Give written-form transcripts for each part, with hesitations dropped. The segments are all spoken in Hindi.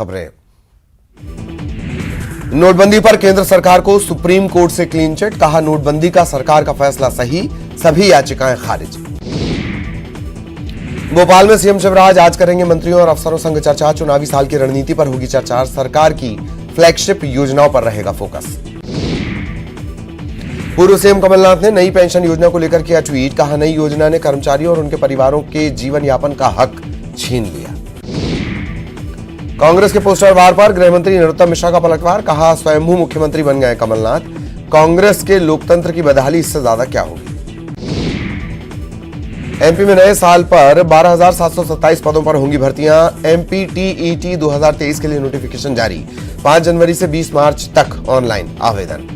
खबरें। नोटबंदी पर केंद्र सरकार को सुप्रीम कोर्ट से क्लीन चिट, कहा नोटबंदी का सरकार का फैसला सही, सभी याचिकाएं खारिज। भोपाल में सीएम शिवराज आज करेंगे मंत्रियों और अफसरों संग चर्चा, चुनावी साल की रणनीति पर होगी चर्चा, सरकार की फ्लैगशिप योजनाओं पर रहेगा फोकस। पूर्व सीएम कमलनाथ ने नई पेंशन योजना को लेकर किया ट्वीट, कहा नई योजना ने कर्मचारियों और उनके परिवारों के जीवन यापन का हक छीन लिया। कांग्रेस के पोस्टर वार पर गृह मंत्री नरोत्तम मिश्रा का पलटवार, कहा स्वयंभू मुख्यमंत्री बन गए कमलनाथ, कांग्रेस के लोकतंत्र की बदहाली इससे ज्यादा क्या होगी। एमपी में नए साल पर 12,727 पदों पर होंगी भर्तियां, एमपी टीईटी 2023 के लिए नोटिफिकेशन जारी, 5 जनवरी से 20 मार्च तक ऑनलाइन आवेदन।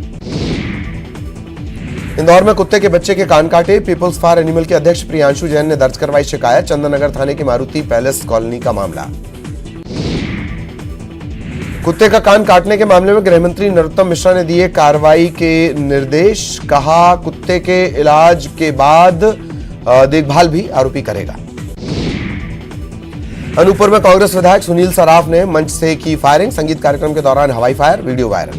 इंदौर में कुत्ते के बच्चे के कान काटे, पीपल्स फॉर एनिमल के अध्यक्ष प्रियांशु जैन ने दर्ज करवाई शिकायत, चंदननगर थाने के मारुति पैलेस कॉलोनी का मामला। कुत्ते का कान काटने के मामले में गृहमंत्री नरोत्तम मिश्रा ने दिए कार्रवाई के निर्देश, कहा कुत्ते के इलाज के बाद देखभाल भी आरोपी करेगा। अनूपपुर में कांग्रेस विधायक सुनील सराफ ने मंच से की फायरिंग, संगीत कार्यक्रम के दौरान हवाई फायर, वीडियो वायरल।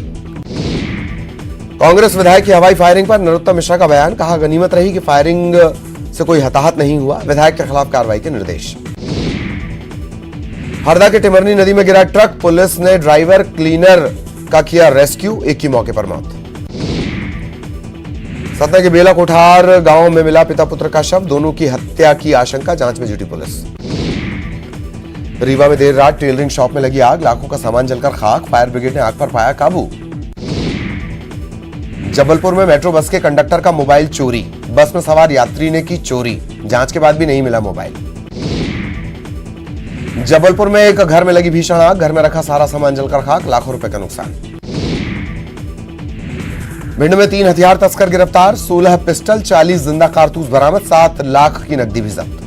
कांग्रेस विधायक की हवाई फायरिंग पर नरोत्तम मिश्रा का बयान, कहा गनीमत रही कि फायरिंग से कोई हताहत नहीं हुआ, विधायक के खिलाफ कार्रवाई के निर्देश। हरदा के टिमरनी नदी में गिरा ट्रक, पुलिस ने ड्राइवर क्लीनर का किया रेस्क्यू, एक की मौके पर मौत। सतना के बेला कोठार गांव में मिला पिता पुत्र का शव, दोनों की हत्या की आशंका, जांच में जुटी पुलिस। रीवा में देर रात टेलरिंग शॉप में लगी आग, लाखों का सामान जलकर खाक, फायर ब्रिगेड ने आग पर पाया काबू। जबलपुर में मेट्रो बस के कंडक्टर का मोबाइल चोरी, बस में सवार यात्री ने की चोरी, जांच के बाद भी नहीं मिला मोबाइल। जबलपुर में एक घर में लगी भीषण आग, घर में रखा सारा सामान जलकर खाक, लाखों रुपए का नुकसान। भिंड में 3 हथियार तस्कर गिरफ्तार, 16 पिस्टल, 40 जिंदा कारतूस बरामद, 7 लाख की नकदी भी जब्त।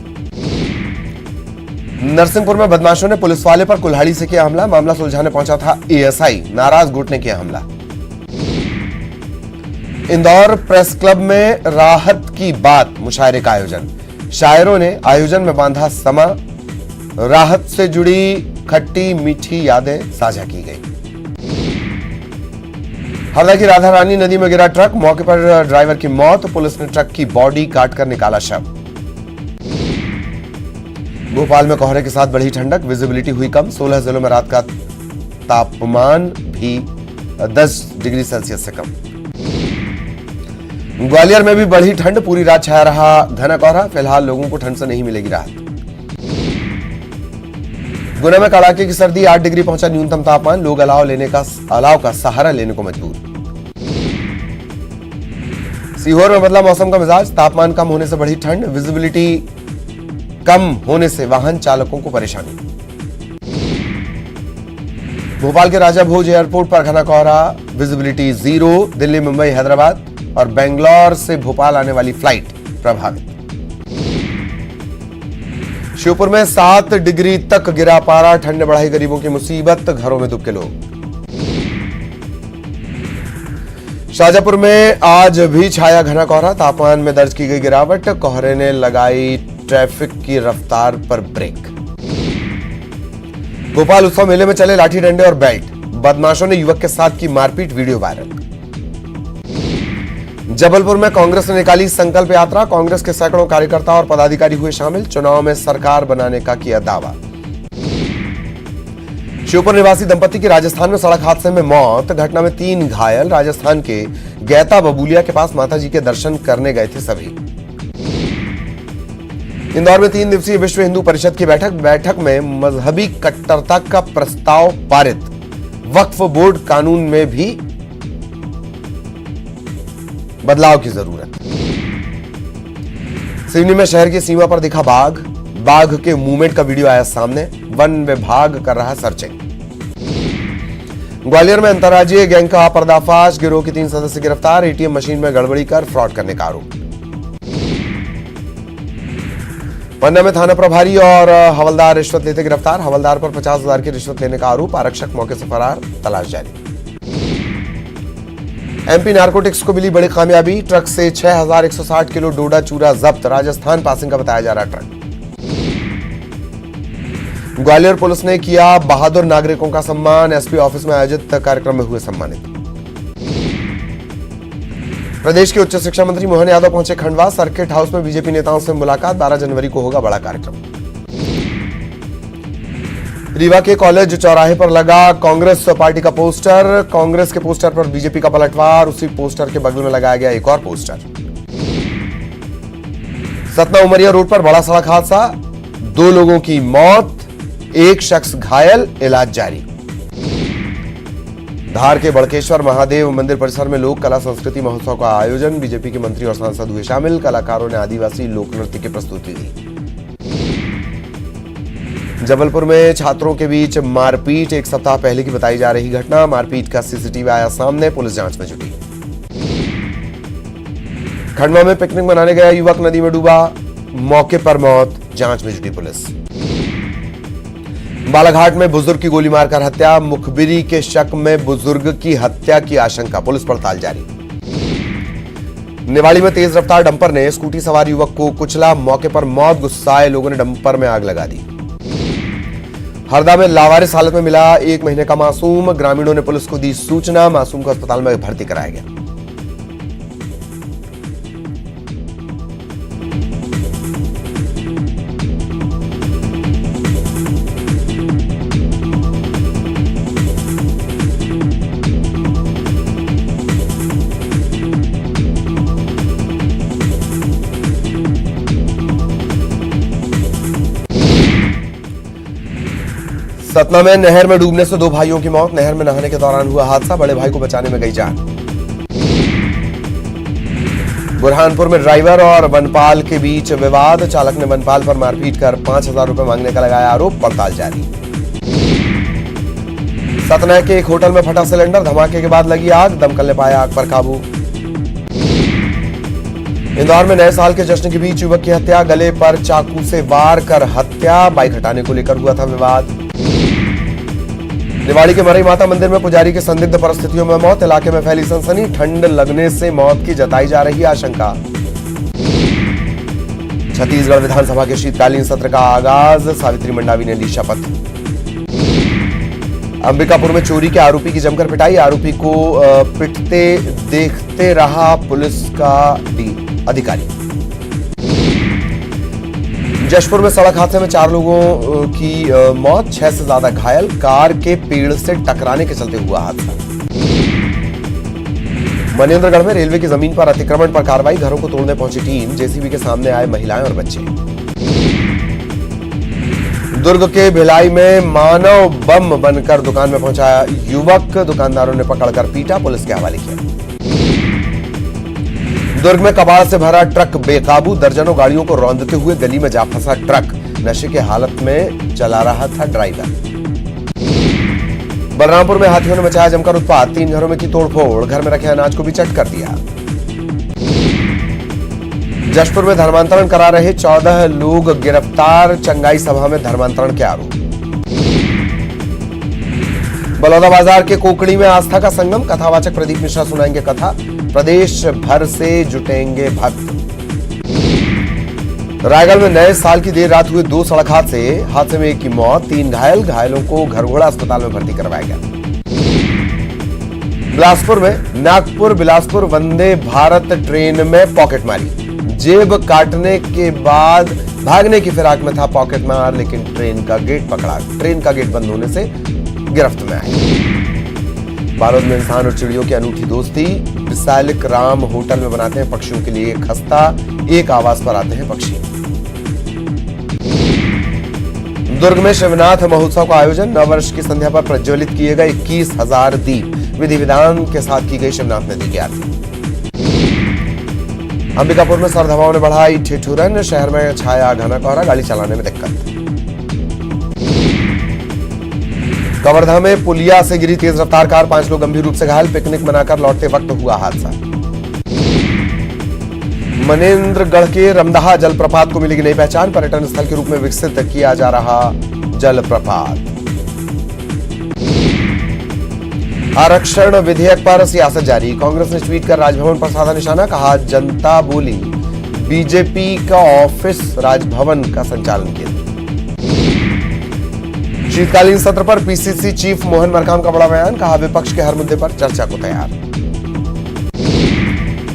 नरसिंहपुर में बदमाशों ने पुलिस वाले पर कुल्हाड़ी से किया हमला, मामला सुलझाने पहुंचा था एएसआई, नाराज गुट ने किया हमला। इंदौर प्रेस क्लब में राहत की बात मुशायरे का आयोजन, शायरों ने आयोजन में बांधा समा, राहत से जुड़ी खट्टी मीठी यादें साझा की गई। हरदा की राधा रानी नदी में गिरा ट्रक, मौके पर ड्राइवर की मौत, पुलिस ने ट्रक की बॉडी काटकर निकाला शव। भोपाल में कोहरे के साथ बढ़ी ठंडक, विजिबिलिटी हुई कम, 16 जिलों में रात का तापमान भी 10 डिग्री सेल्सियस से कम। ग्वालियर में भी बढ़ी ठंड, पूरी रात छाया रहा घना कोहरा, फिलहाल लोगों को ठंड से नहीं मिलेगी राहत। गुना में कड़ाके की सर्दी, 8 डिग्री पहुंचा न्यूनतम तापमान, लोग अलाव का सहारा लेने को मजबूर। सीहोर में बदला मौसम का मिजाज, तापमान कम होने से बढ़ी ठंड, विजिबिलिटी कम होने से वाहन चालकों को परेशानी। भोपाल के राजा भोज एयरपोर्ट पर घना कोहरा, विजिबिलिटी 0, दिल्ली, मुंबई, हैदराबाद और बेंगलोर से भोपाल आने वाली फ्लाइट प्रभावित। श्योपुर में 7 डिग्री तक गिरा पारा, ठंड ने बढ़ाई गरीबों की मुसीबत, घरों में दुबके लोग। शाहजहांपुर में आज भी छाया घना कोहरा, तापमान में दर्ज की गई गिरावट, कोहरे ने लगाई ट्रैफिक की रफ्तार पर ब्रेक। भोपाल उत्सव मेले में चले लाठी डंडे और बेल्ट, बदमाशों ने युवक के साथ की मारपीट, वीडियो वायरल। जबलपुर में कांग्रेस ने निकाली संकल्प यात्रा, कांग्रेस के सैकड़ों कार्यकर्ता और पदाधिकारी हुए शामिल, चुनाव में सरकार बनाने का किया दावा। श्योपुर निवासी दंपति की राजस्थान में सड़क हादसे में मौत, घटना में 3 घायल, राजस्थान के गैता बबूलिया के पास माताजी के दर्शन करने गए थे सभी। इंदौर में 3 दिवसीय विश्व हिंदू परिषद की बैठक में मजहबी कट्टरता का प्रस्ताव पारित, वक्फ बोर्ड कानून में भी बदलाव की जरूरत। सिवनी में शहर की सीमा पर दिखा बाघ के मूवमेंट का वीडियो आया सामने, वन विभाग कर रहा सर्चिंग। ग्वालियर में अंतर्राज्यीय गैंग का पर्दाफाश, गिरोह के 3 सदस्य गिरफ्तार, एटीएम मशीन में गड़बड़ी कर फ्रॉड करने का आरोप। पन्ना में थाना प्रभारी और हवलदार रिश्वत लेते गिरफ्तार, हवलदार पर 50,000 की रिश्वत लेने का आरोप, आरक्षक मौके से फरार, तलाश जारी। एमपी नारकोटिक्स को मिली बड़ी कामयाबी, ट्रक से 6,160 किलो डोडा चूरा जब्त, राजस्थान पासिंग का बताया जा रहा ट्रक। ग्वालियर पुलिस ने किया बहादुर नागरिकों का सम्मान, एसपी ऑफिस में आयोजित कार्यक्रम में हुए सम्मानित। प्रदेश के उच्च शिक्षा मंत्री मोहन यादव पहुंचे खंडवा, सर्किट हाउस में बीजेपी नेताओं से मुलाकात, 12 जनवरी को होगा बड़ा कार्यक्रम। रीवा के कॉलेज चौराहे पर लगा कांग्रेस पार्टी का पोस्टर, कांग्रेस के पोस्टर पर बीजेपी का पलटवार, उसी पोस्टर के बगल में लगाया गया एक और पोस्टर। सतना उमरिया रोड पर बड़ा सड़क हादसा, 2 लोगों की मौत, 1 शख्स घायल, इलाज जारी। धार के बड़केश्वर महादेव मंदिर परिसर में लोक कला संस्कृति महोत्सव का आयोजन, बीजेपी के मंत्री और सांसद हुए शामिल, कलाकारों ने आदिवासी लोक नृत्य की प्रस्तुति दी। जबलपुर में छात्रों के बीच मारपीट, 1 सप्ताह पहले की बताई जा रही घटना, मारपीट का सीसीटीवी आया सामने, पुलिस जांच में जुटी। खंडवा में पिकनिक मनाने गया युवक नदी में डूबा, मौके पर मौत, जांच में जुटी पुलिस। बालाघाट में बुजुर्ग की गोली मारकर हत्या, मुखबिरी के शक में बुजुर्ग की हत्या की आशंका, पुलिस पड़ताल जारी। निवाड़ी में तेज रफ्तार डंपर ने स्कूटी सवार युवक को कुचला, मौके पर मौत, गुस्साए लोगों ने डंपर में आग लगा दी। हरदा में लावारिस हालत में मिला 1 महीने का मासूम, ग्रामीणों ने पुलिस को दी सूचना, मासूम को अस्पताल में भर्ती कराया गया। सतना में नहर में डूबने से 2 भाइयों की मौत, नहर में नहाने के दौरान हुआ हादसा, बड़े भाई को बचाने में गई जान। बुरहानपुर में ड्राइवर और वनपाल के बीच विवाद, चालक ने वनपाल पर मारपीट कर 5,000 रुपए मांगने का लगाया आरोप, पड़ताल जारी। सतना के एक होटल में फटा सिलेंडर, धमाके के बाद लगी आग, दमकल ने पाया आग पर काबू। इंदौर में नए साल के जश्न के बीच युवक की हत्या, गले पर चाकू से वार कर हत्या, बाइक हटाने को लेकर हुआ था विवाद। निवाड़ी के मरई माता मंदिर में पुजारी की संदिग्ध परिस्थितियों में मौत, इलाके में फैली सनसनी, ठंड लगने से मौत की जताई जा रही आशंका। छत्तीसगढ़ विधानसभा के शीतकालीन सत्र का आगाज, सावित्री मंडावी ने ली शपथ। अंबिकापुर में चोरी के आरोपी की जमकर पिटाई, आरोपी को पिटते देखते रहा पुलिस का अधिकारी। जशपुर में सड़क हादसे में 4 लोगों की मौत, 6 से ज्यादा घायल, कार के पेड़ से टकराने के चलते हुआ हादसा। मनेंद्रगढ़ में रेलवे की जमीन पर अतिक्रमण पर कार्रवाई, घरों को तोड़ने पहुंची टीम, जेसीबी के सामने आए महिलाएं और बच्चे। दुर्ग के भिलाई में मानव बम बनकर दुकान में पहुंचा युवक, दुकानदारों ने पकड़कर पीटा, पुलिस के हवाले किया। दुर्ग में कबाड़ से भरा ट्रक बेकाबू, दर्जनों गाड़ियों को रौंदते हुए गली में जा फंसा ट्रक, नशे के हालत में चला रहा था ड्राइवर। बलरामपुर में हाथियों ने मचाया जमकर उत्पात, 3 घरों में की तोड़फोड़, घर में रखे अनाज को भी चट कर दिया। जशपुर में धर्मांतरण करा रहे 14 लोग गिरफ्तार, चंगाई सभा में धर्मांतरण के आरोप। बलौदाबाजार के कोकड़ी में आस्था का संगम, कथावाचक प्रदीप मिश्रा सुनाएंगे कथा, प्रदेश भर से जुटेंगे भक्त। रायगढ़ में नए साल की देर रात हुए 2 सड़क हादसे में 1 की मौत, 3 घायल, घायलों को घरघोड़ा अस्पताल में भर्ती करवाया गया। बिलासपुर में नागपुर बिलासपुर वंदे भारत ट्रेन में पॉकेटमारी, जेब काटने के बाद भागने की फिराक में था पॉकेटमार, लेकिन ट्रेन का गेट पकड़ा, ट्रेन का गेट बंद होने से गिरफ्त में आए। बालोद में इंसान और चिड़ियों की अनूठी दोस्ती, विशालिक राम होटल में बनाते हैं पक्षियों के लिए खस्ता, एक आवाज पर आते हैं पक्षी। दुर्ग में शिवनाथ महोत्सव का आयोजन, नववर्ष की संध्या पर प्रज्वलित किए गए 21,000 दीप, विधि विधान के साथ की गई शिवनाथ नदी की आरती। अंबिकापुर में सर्द हवाओं ने बढ़ाई ठिठुरन, शहर में छाया घना कोहरा, गाड़ी चलाने में दिक्कत। कवर्धा में पुलिया से गिरी तेज रफ्तार कार, 5 लोग गंभीर रूप से घायल, पिकनिक मनाकर लौटते वक्त हुआ हादसा। मनेंद्रगढ़ के रमदाहा जलप्रपात को मिलेगी नई पहचान, पर्यटन स्थल के रूप में विकसित किया जा रहा जलप्रपात। आरक्षण विधेयक पर सियासत जारी, कांग्रेस ने ट्वीट कर राजभवन पर साधा निशाना, कहा जनता बोली बीजेपी का ऑफिस राजभवन का संचालन किया। शीतकालीन सत्र पर पीसीसी चीफ मोहन मरकाम का बड़ा बयान, कहा विपक्ष के हर मुद्दे पर चर्चा को तैयार।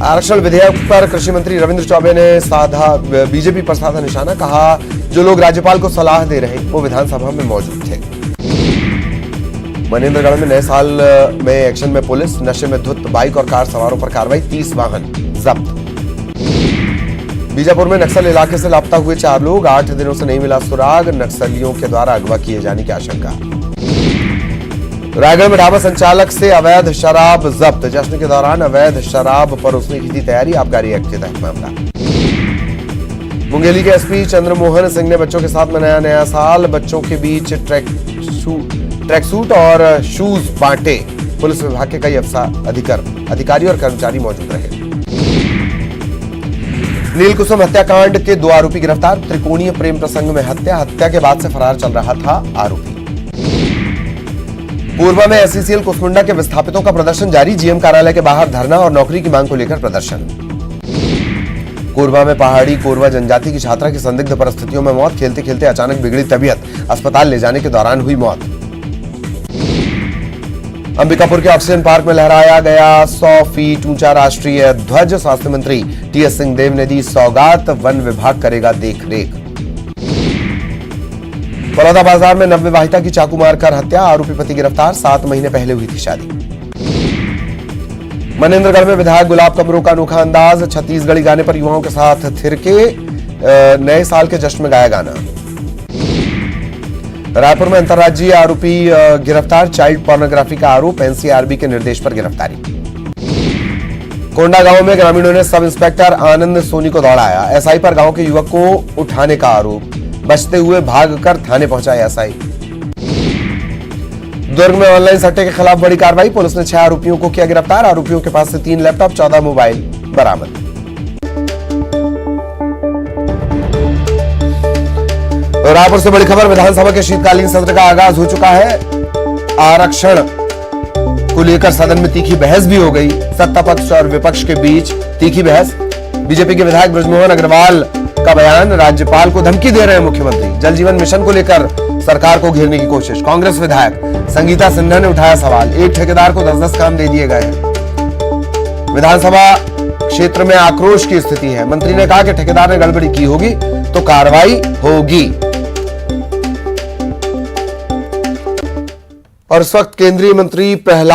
आरक्षण विधेयक पर कृषि मंत्री रविंद्र चौबे ने साधा बीजेपी पर साधा निशाना, कहा जो लोग राज्यपाल को सलाह दे रहे वो विधानसभा में मौजूद थे। मनेंद्रगढ़ में नए साल में एक्शन में पुलिस, नशे में धुत बाइक और कार सवारों पर कार्रवाई, 30 वाहन जब्त। बीजापुर में नक्सल इलाके से लापता हुए 4 लोग, 8 दिनों से नहीं मिला सुराग, नक्सलियों के द्वारा अगवा किए जाने की आशंका। रायगढ़ में ढाबा संचालक से अवैध शराब जब्त, जश्न के दौरान अवैध शराब परोसने की थी तैयारी, आबकारी एक्ट के तहत मामला। मुंगेली के एसपी चंद्रमोहन सिंह ने बच्चों के साथ मनाया नया साल, बच्चों के बीच ट्रैक सूट और शूज बांटे, पुलिस विभाग के कई अधिकारी और कर्मचारी मौजूद रहे। नीलकुसुम हत्याकांड के 2 आरोपी गिरफ्तार, त्रिकोणीय प्रेम प्रसंग में हत्या के बाद से फरार चल रहा था आरोपी। कोरबा में एसईसीएल कुसमुंडा के विस्थापितों का प्रदर्शन जारी, जीएम कार्यालय के बाहर धरना और नौकरी की मांग को लेकर प्रदर्शन। कोरबा में पहाड़ी कोरबा जनजाति की छात्रा की संदिग्ध परिस्थितियों में मौत, खेलते खेलते अचानक बिगड़ी तबीयत, अस्पताल ले जाने के दौरान हुई मौत। अंबिकापुर के ऑक्सीजन पार्क में लहराया गया 100 फीट ऊंचा राष्ट्रीय ध्वज, स्वास्थ्य मंत्री टीएस सिंहदेव ने दी सौगात, वन विभाग करेगा देखरेख। बड़ौदा बाजार में नवविवाहिता की चाकू मारकर हत्या, आरोपी पति गिरफ्तार, 7 महीने पहले हुई थी शादी। मनेंद्रगढ़ में विधायक गुलाब कमरों का अनोखा अंदाज, छत्तीसगढ़ी गाने पर युवाओं के साथ थिरके, नए साल के जश्न में गाया गाना। रायपुर में अंतर्राज्यीय आरोपी गिरफ्तार, चाइल्ड पोर्नोग्राफी का आरोप, एनसीआरबी के निर्देश पर गिरफ्तारी। कोंडा गांव में ग्रामीणों ने सब इंस्पेक्टर आनंद सोनी को दौड़ाया, एसआई पर गांव के युवक को उठाने का आरोप, बचते हुए भागकर थाने पहुंचा एसआई। दुर्ग में ऑनलाइन सट्टे के खिलाफ बड़ी कार्रवाई, पुलिस ने 6 आरोपियों को किया गिरफ्तार, आरोपियों के पास से 3 लैपटॉप, 14 मोबाइल बरामद। रायपुर से बड़ी खबर, विधानसभा के शीतकालीन सत्र का आगाज हो चुका है। आरक्षण को लेकर सदन में तीखी बहस भी हो गई, सत्ता पक्ष और विपक्ष के बीच तीखी बहस। बीजेपी के विधायक बृजमोहन अग्रवाल का बयान, राज्यपाल को धमकी दे रहे हैं मुख्यमंत्री, जल जीवन मिशन को लेकर सरकार को घेरने की कोशिश। कांग्रेस विधायक संगीता सिन्हा ने उठाया सवाल, एक ठेकेदार को 10-10 काम दे दिए गए। विधानसभा क्षेत्र में आक्रोश की स्थिति है, मंत्री ने कहा कि ठेकेदार ने गड़बड़ी की होगी तो कार्रवाई होगी। और इस वक्त केंद्रीय मंत्री प्रहलाद